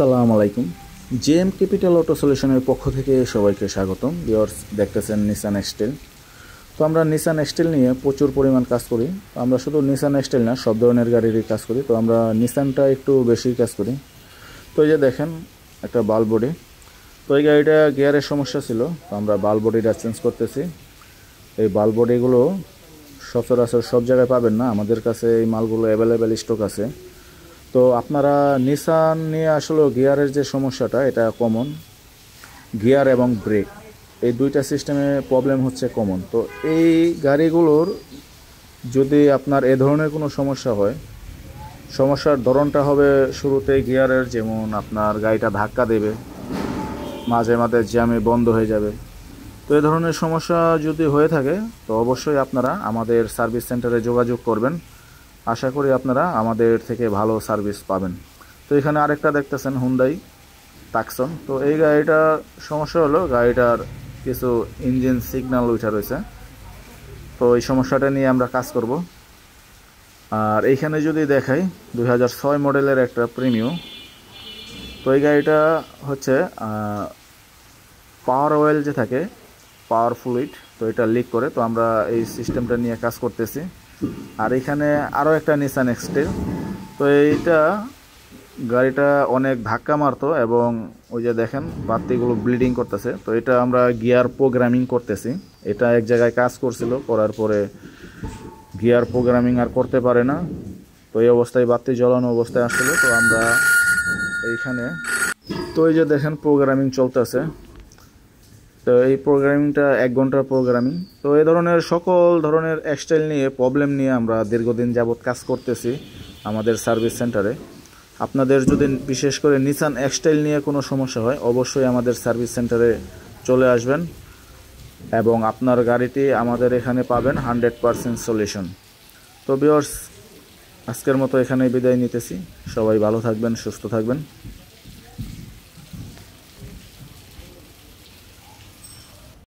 আসসালামু আলাইকুম। JM capital auto সলিউশনের পক্ষ থেকে সবাইকে স্বাগতম। ভিউয়ার্স, দেখতেছেন নিসান এক্সটেল। তো আমরা নিসান এক্সটেল নিয়ে প্রচুর পরিমাণ কাজ করি। তো আমরা শুধু নিসান এক্সটেল না, সব ধরনের গাড়িরই কাজ করি। তো আমরা নিসানটা একটু বেশি কাজ করি। তো এই যে দেখেন একটা বাল বডি। তো এই গাড়িটা গিয়ারের সমস্যা ছিল, তো আমরা বাল বডিটা চেঞ্জ করতেছি। এই বাল বডিগুলো সচরাচর সব জায়গায় পাবেন না, আমাদের কাছে এই মালগুলো অ্যাভেলেবেল স্টক আছে। তো আপনারা নিসান নিয়ে আসলে গিয়ারের যে সমস্যাটা, এটা কমন। গিয়ার এবং ব্রেক এই দুইটা সিস্টেমে প্রবলেম হচ্ছে কমন। তো এই গাড়িগুলোর যদি আপনার এ ধরনের কোনো সমস্যা হয়, সমস্যার ধরনটা হবে শুরুতে গিয়ারের, যেমন আপনার গাড়িটা ধাক্কা দেবে, মাঝে মাঝে জ্যামে বন্ধ হয়ে যাবে। তো এই ধরনের সমস্যা যদি হয়ে থাকে, তো অবশ্যই আপনারা আমাদের সার্ভিস সেন্টারে যোগাযোগ করবেন। আশা করি আপনারা আমাদের থেকে ভালো সার্ভিস পাবেন। তো এখানে আরেকটা দেখতেছেন হুন্ডাই টাকসন। তো এই গাড়িটার সমস্যা হলো গাড়িটার কিছু ইঞ্জিন সিগন্যাল উঠে রয়েছে। তো এই সমস্যাটা নিয়ে আমরা কাজ করব। আর এইখানে যদি দেখাই 2006 মডেলের একটা প্রিমিয়াম। তো এই গাড়িটা হচ্ছে পাওয়ার অয়েল যে থাকে, পাওয়ার ফ্লুইড, তো এটা লিক করে। তো আমরা এই সিস্টেমটা নিয়ে কাজ করতেছি। আর এখানে আরও একটা নিসান এক্সটেল। তো এইটা গাড়িটা অনেক ধাক্কা মারতো এবং ওই যে দেখেন বাতিগুলো ব্লিডিং করতেছে। তো এটা আমরা গিয়ার প্রোগ্রামিং করতেছি। এটা এক জায়গায় কাজ করছিল, করার পরে গিয়ার প্রোগ্রামিং আর করতে পারে না। তো এই অবস্থায় বাতি জ্বলানো অবস্থায় আসলে, তো আমরা এইখানে, তো এই যে দেখেন প্রোগ্রামিং চলতেছে। তো এই প্রোগ্রামিংটা 1 ঘন্টার প্রোগ্রামিং। তো এই ধরনের সকল ধরনের এক্সটাইল নিয়ে প্রবলেম নিয়ে আমরা দীর্ঘদিন যাবৎ কাজ করতেছি আমাদের সার্ভিস সেন্টারে। আপনাদের যদি বিশেষ করে নিসান এক্সটাইল নিয়ে কোনো সমস্যা হয়, অবশ্যই আমাদের সার্ভিস সেন্টারে চলে আসবেন এবং আপনার গাড়িটি আমাদের এখানে পাবেন 100% সলিউশন। তো ভিউয়ার্স, আজকের মতো এখানেই বিদায় নিতেছি। সবাই ভালো থাকবেন, সুস্থ থাকবেন।